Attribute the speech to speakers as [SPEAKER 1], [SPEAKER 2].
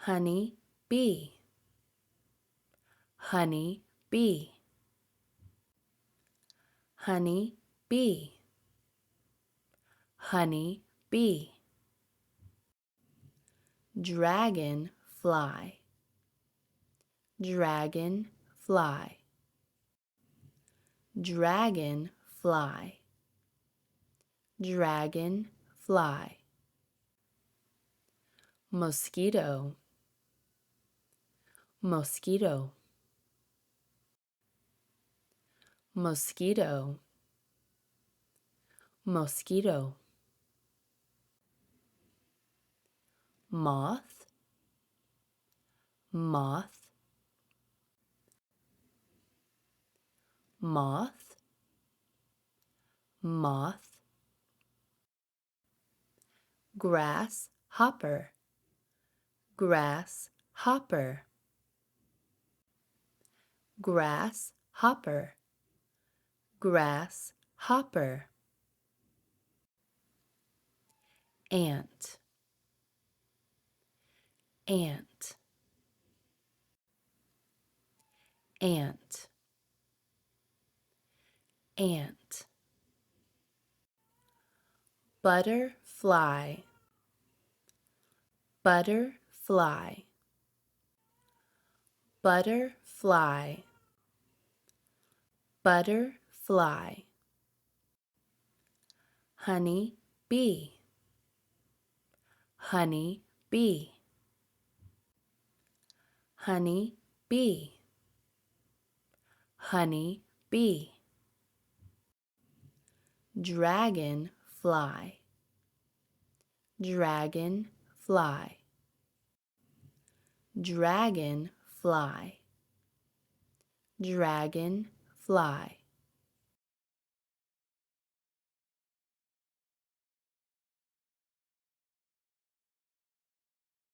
[SPEAKER 1] honey bee, honey bee, honey bee, honey bee. Dragon fly, dragon fly, dragon fly, dragon fly. Mosquito, mosquito, mosquito, mosquito. Moth, moth, moth, moth. Grasshopper, grasshopper, grasshopper, grasshopper. Ant, ant, ant, ant. Butterfly, butterfly, butterfly, butterfly. Honey bee, honey bee, honey bee, honey bee. Dragon fly, dragon fly, dragon fly, dragon fly.